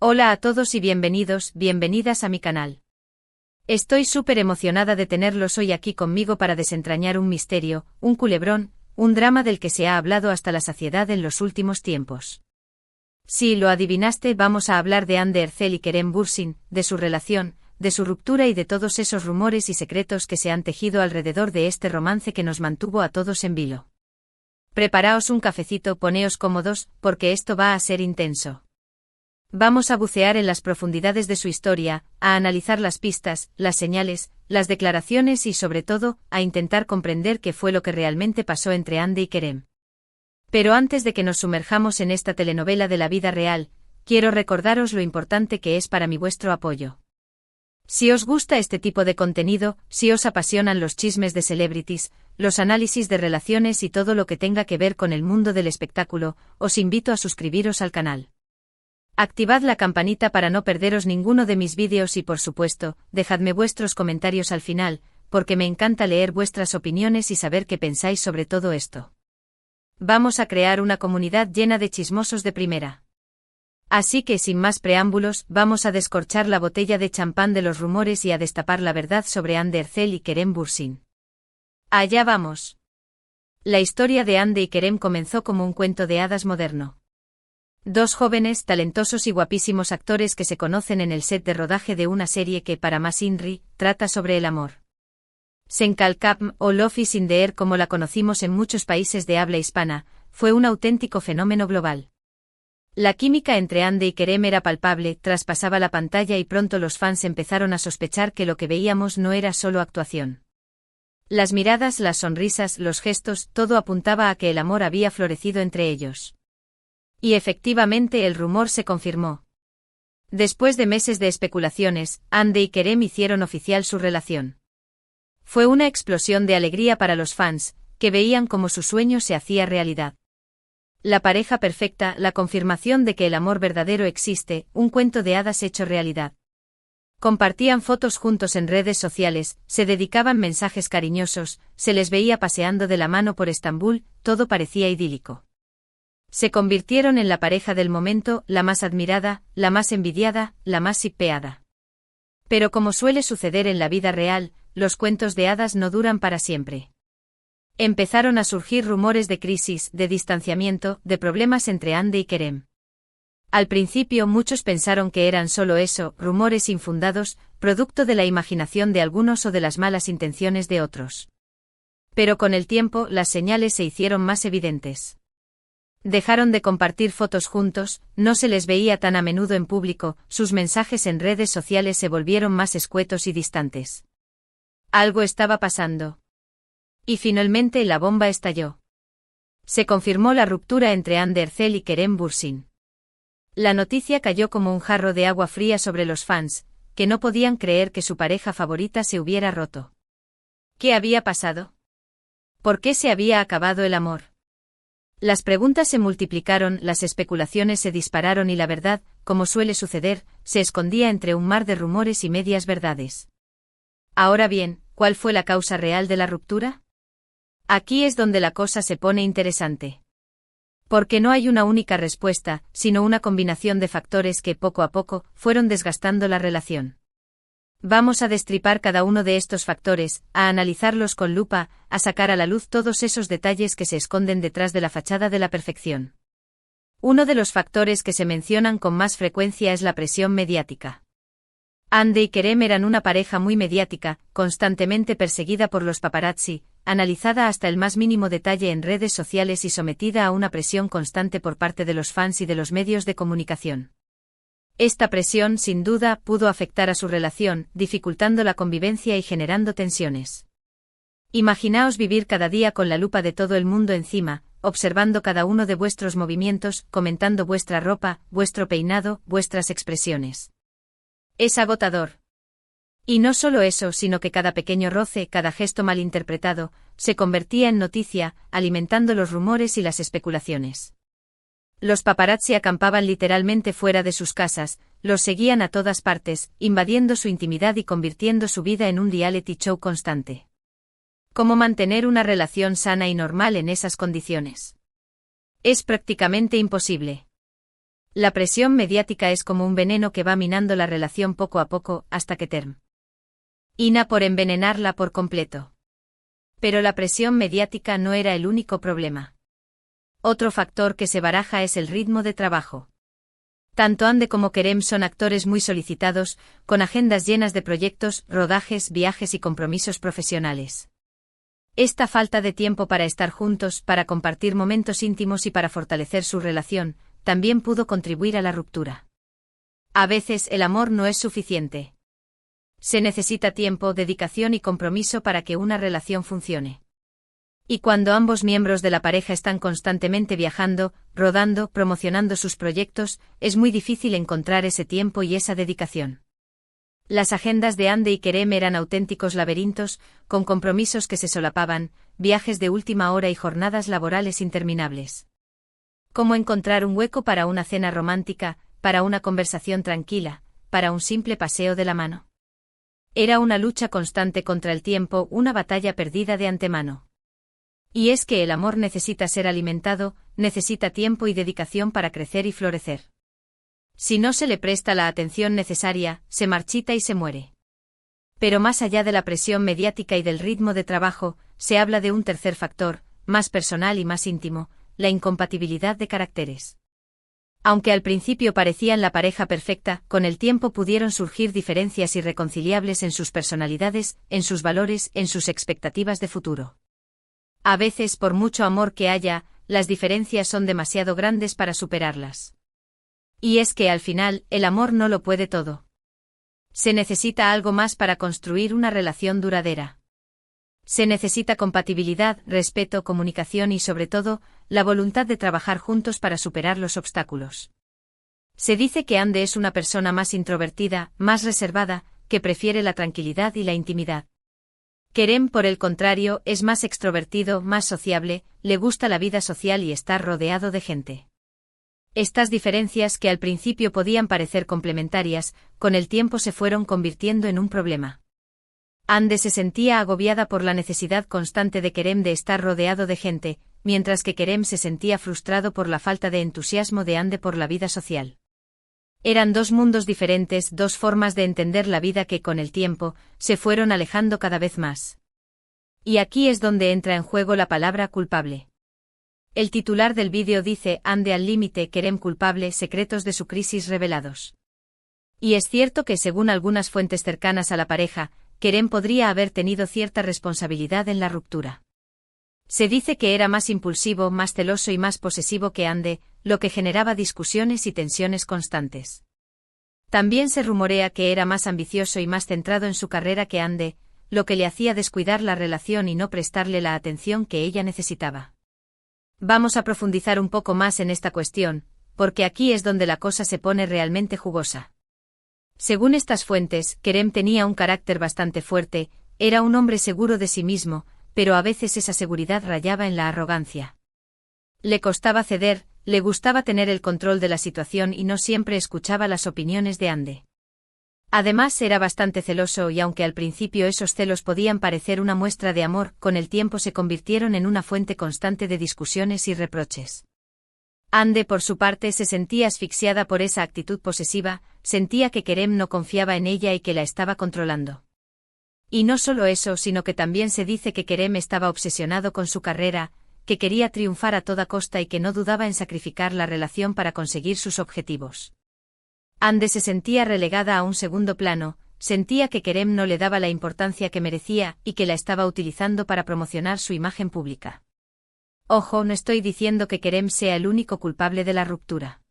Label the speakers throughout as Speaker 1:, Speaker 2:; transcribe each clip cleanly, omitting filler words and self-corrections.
Speaker 1: Hola a todos y bienvenidas a mi canal. Estoy súper emocionada de tenerlos hoy aquí conmigo para desentrañar un misterio, un culebrón, un drama del que se ha hablado hasta la saciedad en los últimos tiempos. Si lo adivinaste, vamos a hablar de Hande Erçel y Kerem Bürsin, de su relación, de su ruptura y de todos esos rumores y secretos que se han tejido alrededor de este romance que nos mantuvo a todos en vilo. Preparaos un cafecito, poneos cómodos, porque esto va a ser intenso. Vamos a bucear en las profundidades de su historia, a analizar las pistas, las señales, las declaraciones y sobre todo, a intentar comprender qué fue lo que realmente pasó entre Hande y Kerem. Pero antes de que nos sumerjamos en esta telenovela de la vida real, quiero recordaros lo importante que es para mí vuestro apoyo. Si os gusta este tipo de contenido, si os apasionan los chismes de celebrities, los análisis de relaciones y todo lo que tenga que ver con el mundo del espectáculo, os invito a suscribiros al canal. Activad la campanita para no perderos ninguno de mis vídeos y por supuesto, dejadme vuestros comentarios al final, porque me encanta leer vuestras opiniones y saber qué pensáis sobre todo esto. Vamos a crear una comunidad llena de chismosos de primera. Así que sin más preámbulos, vamos a descorchar la botella de champán de los rumores y a destapar la verdad sobre Hande Erçel y Kerem Bürsin. Allá vamos. La historia de Hande y Kerem comenzó como un cuento de hadas moderno. Dos jóvenes, talentosos y guapísimos actores que se conocen en el set de rodaje de una serie que, para más INRI, trata sobre el amor. Senkalkapm, o Love is in the Air como la conocimos en muchos países de habla hispana, fue un auténtico fenómeno global. La química entre Hande y Kerem era palpable, traspasaba la pantalla y pronto los fans empezaron a sospechar que lo que veíamos no era solo actuación. Las miradas, las sonrisas, los gestos, todo apuntaba a que el amor había florecido entre ellos. Y efectivamente el rumor se confirmó. Después de meses de especulaciones, Hande y Kerem hicieron oficial su relación. Fue una explosión de alegría para los fans, que veían cómo su sueño se hacía realidad. La pareja perfecta, la confirmación de que el amor verdadero existe, un cuento de hadas hecho realidad. Compartían fotos juntos en redes sociales, se dedicaban mensajes cariñosos, se les veía paseando de la mano por Estambul, todo parecía idílico. Se convirtieron en la pareja del momento, la más admirada, la más envidiada, la más shippeada. Pero como suele suceder en la vida real, los cuentos de hadas no duran para siempre. Empezaron a surgir rumores de crisis, de distanciamiento, de problemas entre Hande y Kerem. Al principio muchos pensaron que eran solo eso, rumores infundados, producto de la imaginación de algunos o de las malas intenciones de otros. Pero con el tiempo las señales se hicieron más evidentes. Dejaron de compartir fotos juntos, no se les veía tan a menudo en público, sus mensajes en redes sociales se volvieron más escuetos y distantes. Algo estaba pasando. Y finalmente la bomba estalló. Se confirmó la ruptura entre Hande Erçel y Kerem Bürsin. La noticia cayó como un jarro de agua fría sobre los fans, que no podían creer que su pareja favorita se hubiera roto. ¿Qué había pasado? ¿Por qué se había acabado el amor? Las preguntas se multiplicaron, las especulaciones se dispararon y la verdad, como suele suceder, se escondía entre un mar de rumores y medias verdades. Ahora bien, ¿cuál fue la causa real de la ruptura? Aquí es donde la cosa se pone interesante. Porque no hay una única respuesta, sino una combinación de factores que, poco a poco, fueron desgastando la relación. Vamos a destripar cada uno de estos factores, a analizarlos con lupa, a sacar a la luz todos esos detalles que se esconden detrás de la fachada de la perfección. Uno de los factores que se mencionan con más frecuencia es la presión mediática. Hande y Kerem eran una pareja muy mediática, constantemente perseguida por los paparazzi, analizada hasta el más mínimo detalle en redes sociales y sometida a una presión constante por parte de los fans y de los medios de comunicación. Esta presión, sin duda, pudo afectar a su relación, dificultando la convivencia y generando tensiones. Imaginaos vivir cada día con la lupa de todo el mundo encima, observando cada uno de vuestros movimientos, comentando vuestra ropa, vuestro peinado, vuestras expresiones. Es agotador. Y no solo eso, sino que cada pequeño roce, cada gesto malinterpretado, se convertía en noticia, alimentando los rumores y las especulaciones. Los paparazzi acampaban literalmente fuera de sus casas, los seguían a todas partes, invadiendo su intimidad y convirtiendo su vida en un reality show constante. ¿Cómo mantener una relación sana y normal en esas condiciones? Es prácticamente imposible. La presión mediática es como un veneno que va minando la relación poco a poco hasta que termina por envenenarla por completo. Pero la presión mediática no era el único problema. Otro factor que se baraja es el ritmo de trabajo. Tanto Ande como Kerem son actores muy solicitados, con agendas llenas de proyectos, rodajes, viajes y compromisos profesionales. Esta falta de tiempo para estar juntos, para compartir momentos íntimos y para fortalecer su relación, también pudo contribuir a la ruptura. A veces el amor no es suficiente. Se necesita tiempo, dedicación y compromiso para que una relación funcione. Y cuando ambos miembros de la pareja están constantemente viajando, rodando, promocionando sus proyectos, es muy difícil encontrar ese tiempo y esa dedicación. Las agendas de Ande y Kerem eran auténticos laberintos, con compromisos que se solapaban, viajes de última hora y jornadas laborales interminables. ¿Cómo encontrar un hueco para una cena romántica, para una conversación tranquila, para un simple paseo de la mano? Era una lucha constante contra el tiempo, una batalla perdida de antemano. Y es que el amor necesita ser alimentado, necesita tiempo y dedicación para crecer y florecer. Si no se le presta la atención necesaria, se marchita y se muere. Pero más allá de la presión mediática y del ritmo de trabajo, se habla de un tercer factor, más personal y más íntimo, la incompatibilidad de caracteres. Aunque al principio parecían la pareja perfecta, con el tiempo pudieron surgir diferencias irreconciliables en sus personalidades, en sus valores, en sus expectativas de futuro. A veces, por mucho amor que haya, las diferencias son demasiado grandes para superarlas. Y es que al final, el amor no lo puede todo. Se necesita algo más para construir una relación duradera. Se necesita compatibilidad, respeto, comunicación y sobre todo, la voluntad de trabajar juntos para superar los obstáculos. Se dice que Ande es una persona más introvertida, más reservada, que prefiere la tranquilidad y la intimidad. Kerem, por el contrario, es más extrovertido, más sociable, le gusta la vida social y estar rodeado de gente. Estas diferencias que al principio podían parecer complementarias, con el tiempo se fueron convirtiendo en un problema. Ande se sentía agobiada por la necesidad constante de Kerem de estar rodeado de gente, mientras que Kerem se sentía frustrado por la falta de entusiasmo de Ande por la vida social. Eran dos mundos diferentes, dos formas de entender la vida que con el tiempo, se fueron alejando cada vez más. Y aquí es donde entra en juego la palabra culpable. El titular del vídeo dice, Ande al límite, Kerem culpable, secretos de su crisis revelados. Y es cierto que según algunas fuentes cercanas a la pareja, Kerem podría haber tenido cierta responsabilidad en la ruptura. Se dice que era más impulsivo, más celoso y más posesivo que Ande, lo que generaba discusiones y tensiones constantes. También se rumorea que era más ambicioso y más centrado en su carrera que Ande, lo que le hacía descuidar la relación y no prestarle la atención que ella necesitaba. Vamos a profundizar un poco más en esta cuestión, porque aquí es donde la cosa se pone realmente jugosa. Según estas fuentes, Kerem tenía un carácter bastante fuerte, era un hombre seguro de sí mismo, pero a veces esa seguridad rayaba en la arrogancia. Le costaba ceder, le gustaba tener el control de la situación y no siempre escuchaba las opiniones de Ande. Además era bastante celoso y aunque al principio esos celos podían parecer una muestra de amor, con el tiempo se convirtieron en una fuente constante de discusiones y reproches. Ande por su parte se sentía asfixiada por esa actitud posesiva, sentía que Kerem no confiaba en ella y que la estaba controlando. Y no solo eso, sino que también se dice que Kerem estaba obsesionado con su carrera, que quería triunfar a toda costa y que no dudaba en sacrificar la relación para conseguir sus objetivos. Ande se sentía relegada a un segundo plano, sentía que Kerem no le daba la importancia que merecía y que la estaba utilizando para promocionar su imagen pública. Ojo, no estoy diciendo que Kerem sea el único culpable de la ruptura.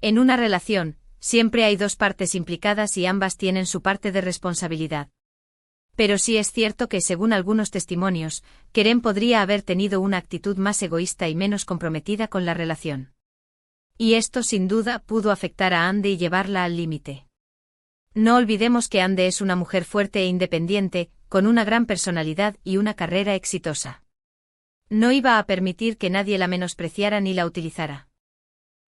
Speaker 1: En una relación, siempre hay dos partes implicadas y ambas tienen su parte de responsabilidad. Pero sí es cierto que según algunos testimonios, Kerem podría haber tenido una actitud más egoísta y menos comprometida con la relación. Y esto sin duda pudo afectar a Ande y llevarla al límite. No olvidemos que Ande es una mujer fuerte e independiente, con una gran personalidad y una carrera exitosa. No iba a permitir que nadie la menospreciara ni la utilizara.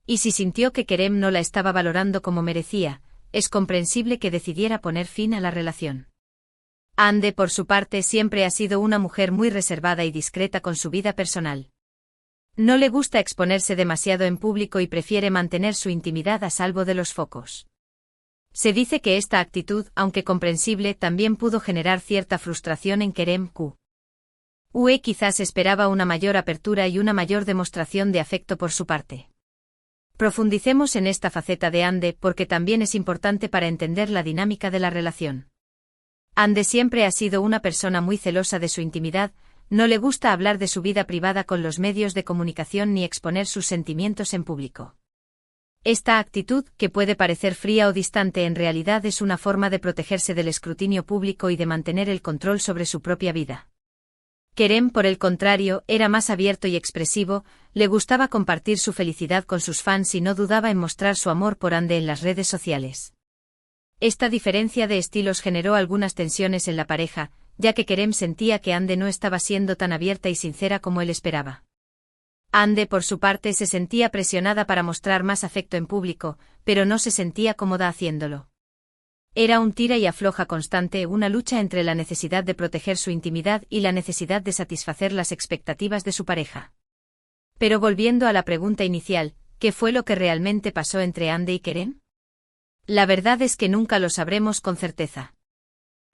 Speaker 1: Y si sintió que Kerem no la estaba valorando como merecía, es comprensible que decidiera poner fin a la relación. Ande, por su parte, siempre ha sido una mujer muy reservada y discreta con su vida personal. No le gusta exponerse demasiado en público y prefiere mantener su intimidad a salvo de los focos. Se dice que esta actitud, aunque comprensible, también pudo generar cierta frustración en Kerem Q. Ue quizás esperaba una mayor apertura y una mayor demostración de afecto por su parte. Profundicemos en esta faceta de Ande porque también es importante para entender la dinámica de la relación. Ande siempre ha sido una persona muy celosa de su intimidad, no le gusta hablar de su vida privada con los medios de comunicación ni exponer sus sentimientos en público. Esta actitud, que puede parecer fría o distante, en realidad es una forma de protegerse del escrutinio público y de mantener el control sobre su propia vida. Kerem, por el contrario, era más abierto y expresivo, le gustaba compartir su felicidad con sus fans y no dudaba en mostrar su amor por Ande en las redes sociales. Esta diferencia de estilos generó algunas tensiones en la pareja, ya que Kerem sentía que Ande no estaba siendo tan abierta y sincera como él esperaba. Ande, por su parte, se sentía presionada para mostrar más afecto en público, pero no se sentía cómoda haciéndolo. Era un tira y afloja constante, una lucha entre la necesidad de proteger su intimidad y la necesidad de satisfacer las expectativas de su pareja. Pero volviendo a la pregunta inicial, ¿qué fue lo que realmente pasó entre Ande y Kerem? La verdad es que nunca lo sabremos con certeza.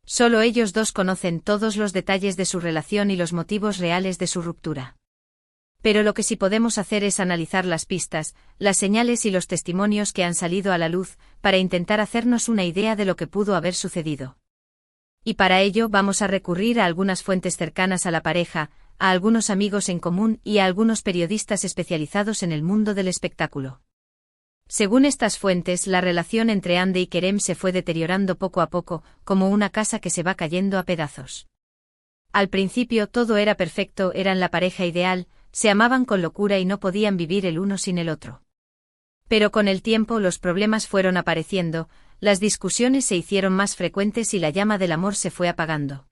Speaker 1: Solo ellos dos conocen todos los detalles de su relación y los motivos reales de su ruptura. Pero lo que sí podemos hacer es analizar las pistas, las señales y los testimonios que han salido a la luz, para intentar hacernos una idea de lo que pudo haber sucedido. Y para ello vamos a recurrir a algunas fuentes cercanas a la pareja, a algunos amigos en común y a algunos periodistas especializados en el mundo del espectáculo. Según estas fuentes, la relación entre Ande y Kerem se fue deteriorando poco a poco, como una casa que se va cayendo a pedazos. Al principio todo era perfecto, eran la pareja ideal, se amaban con locura y no podían vivir el uno sin el otro. Pero con el tiempo los problemas fueron apareciendo, las discusiones se hicieron más frecuentes y la llama del amor se fue apagando.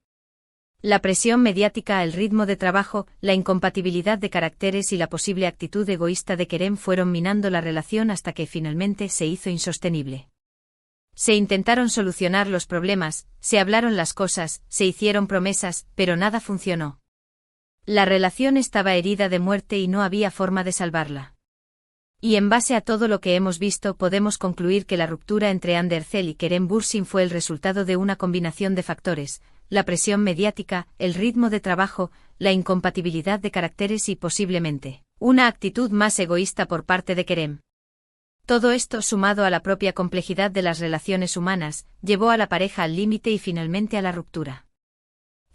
Speaker 1: La presión mediática, el ritmo de trabajo, la incompatibilidad de caracteres y la posible actitud egoísta de Kerem fueron minando la relación hasta que finalmente se hizo insostenible. Se intentaron solucionar los problemas, se hablaron las cosas, se hicieron promesas, pero nada funcionó. La relación estaba herida de muerte y no había forma de salvarla. Y en base a todo lo que hemos visto podemos concluir que la ruptura entre Ande Erçel y Kerem Bürsin fue el resultado de una combinación de factores: la presión mediática, el ritmo de trabajo, la incompatibilidad de caracteres y, posiblemente, una actitud más egoísta por parte de Kerem. Todo esto, sumado a la propia complejidad de las relaciones humanas, llevó a la pareja al límite y finalmente a la ruptura.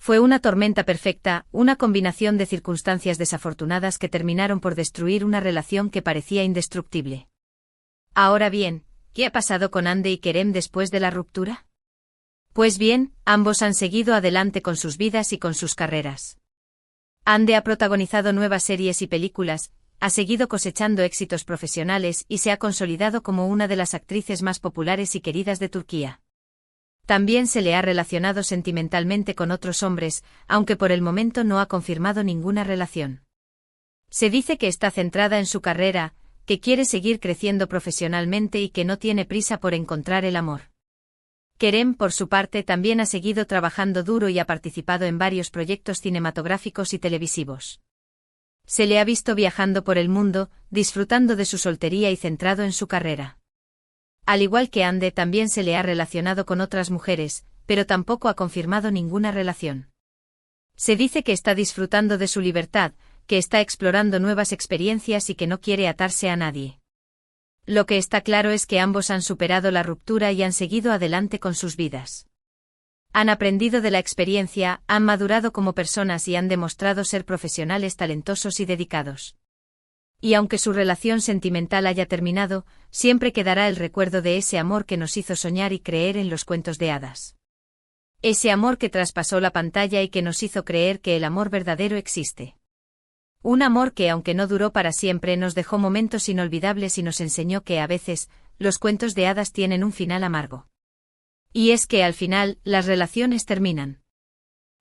Speaker 1: Fue una tormenta perfecta, una combinación de circunstancias desafortunadas que terminaron por destruir una relación que parecía indestructible. Ahora bien, ¿qué ha pasado con Ande y Kerem después de la ruptura? Pues bien, ambos han seguido adelante con sus vidas y con sus carreras. Ande ha protagonizado nuevas series y películas, ha seguido cosechando éxitos profesionales y se ha consolidado como una de las actrices más populares y queridas de Turquía. También se le ha relacionado sentimentalmente con otros hombres, aunque por el momento no ha confirmado ninguna relación. Se dice que está centrada en su carrera, que quiere seguir creciendo profesionalmente y que no tiene prisa por encontrar el amor. Kerem, por su parte, también ha seguido trabajando duro y ha participado en varios proyectos cinematográficos y televisivos. Se le ha visto viajando por el mundo, disfrutando de su soltería y centrado en su carrera. Al igual que Ande, también se le ha relacionado con otras mujeres, pero tampoco ha confirmado ninguna relación. Se dice que está disfrutando de su libertad, que está explorando nuevas experiencias y que no quiere atarse a nadie. Lo que está claro es que ambos han superado la ruptura y han seguido adelante con sus vidas. Han aprendido de la experiencia, han madurado como personas y han demostrado ser profesionales talentosos y dedicados. Y aunque su relación sentimental haya terminado, siempre quedará el recuerdo de ese amor que nos hizo soñar y creer en los cuentos de hadas. Ese amor que traspasó la pantalla y que nos hizo creer que el amor verdadero existe. Un amor que, aunque no duró para siempre, nos dejó momentos inolvidables y nos enseñó que a veces, los cuentos de hadas tienen un final amargo. Y es que al final, las relaciones terminan.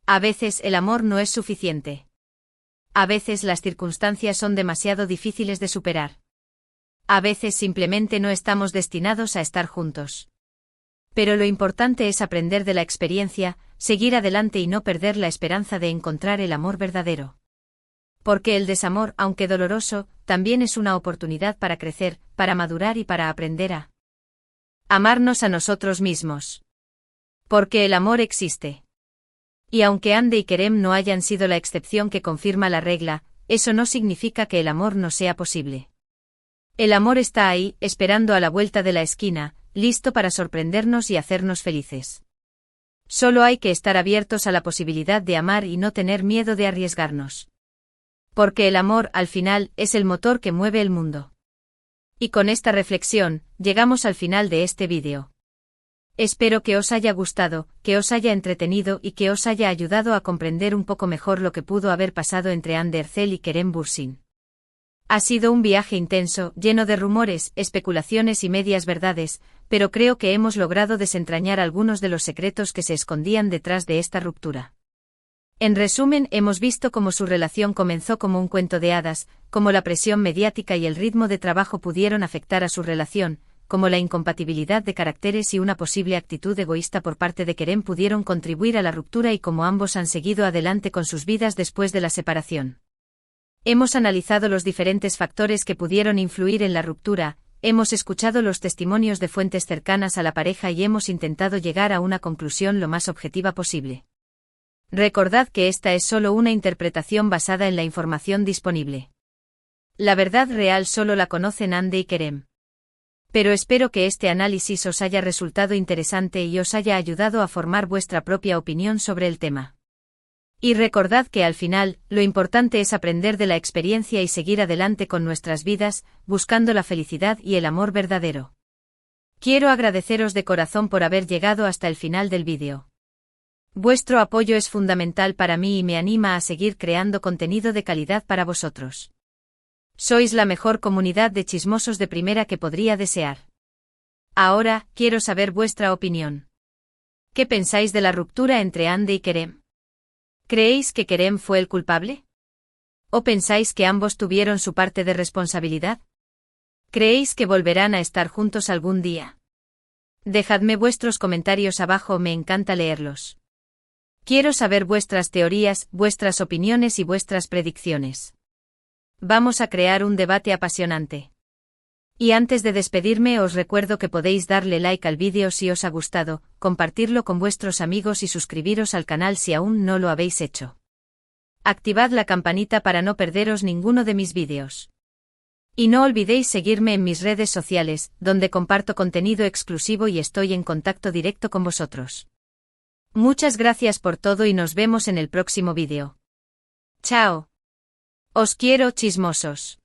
Speaker 1: A veces el amor no es suficiente. A veces las circunstancias son demasiado difíciles de superar. A veces simplemente no estamos destinados a estar juntos. Pero lo importante es aprender de la experiencia, seguir adelante y no perder la esperanza de encontrar el amor verdadero. Porque el desamor, aunque doloroso, también es una oportunidad para crecer, para madurar y para aprender a amarnos a nosotros mismos. Porque el amor existe. Y aunque Andy y Kerem no hayan sido la excepción que confirma la regla, eso no significa que el amor no sea posible. El amor está ahí, esperando a la vuelta de la esquina, listo para sorprendernos y hacernos felices. Solo hay que estar abiertos a la posibilidad de amar y no tener miedo de arriesgarnos. Porque el amor, al final, es el motor que mueve el mundo. Y con esta reflexión, llegamos al final de este vídeo. Espero que os haya gustado, que os haya entretenido y que os haya ayudado a comprender un poco mejor lo que pudo haber pasado entre Hande Erçel y Kerem Bürsin. Ha sido un viaje intenso, lleno de rumores, especulaciones y medias verdades, pero creo que hemos logrado desentrañar algunos de los secretos que se escondían detrás de esta ruptura. En resumen, hemos visto cómo su relación comenzó como un cuento de hadas, cómo la presión mediática y el ritmo de trabajo pudieron afectar a su relación, como la incompatibilidad de caracteres y una posible actitud egoísta por parte de Kerem pudieron contribuir a la ruptura y cómo ambos han seguido adelante con sus vidas después de la separación. Hemos analizado los diferentes factores que pudieron influir en la ruptura, hemos escuchado los testimonios de fuentes cercanas a la pareja y hemos intentado llegar a una conclusión lo más objetiva posible. Recordad que esta es solo una interpretación basada en la información disponible. La verdad real solo la conocen Hande y Kerem. Pero espero que este análisis os haya resultado interesante y os haya ayudado a formar vuestra propia opinión sobre el tema. Y recordad que al final, lo importante es aprender de la experiencia y seguir adelante con nuestras vidas, buscando la felicidad y el amor verdadero. Quiero agradeceros de corazón por haber llegado hasta el final del vídeo. Vuestro apoyo es fundamental para mí y me anima a seguir creando contenido de calidad para vosotros. Sois la mejor comunidad de chismosos de primera que podría desear. Ahora, quiero saber vuestra opinión. ¿Qué pensáis de la ruptura entre Hande y Kerem? ¿Creéis que Kerem fue el culpable? ¿O pensáis que ambos tuvieron su parte de responsabilidad? ¿Creéis que volverán a estar juntos algún día? Dejadme vuestros comentarios abajo, me encanta leerlos. Quiero saber vuestras teorías, vuestras opiniones y vuestras predicciones. Vamos a crear un debate apasionante. Y antes de despedirme os recuerdo que podéis darle like al vídeo si os ha gustado, compartirlo con vuestros amigos y suscribiros al canal si aún no lo habéis hecho. Activad la campanita para no perderos ninguno de mis vídeos. Y no olvidéis seguirme en mis redes sociales, donde comparto contenido exclusivo y estoy en contacto directo con vosotros. Muchas gracias por todo y nos vemos en el próximo vídeo. Chao. Os quiero, chismosos.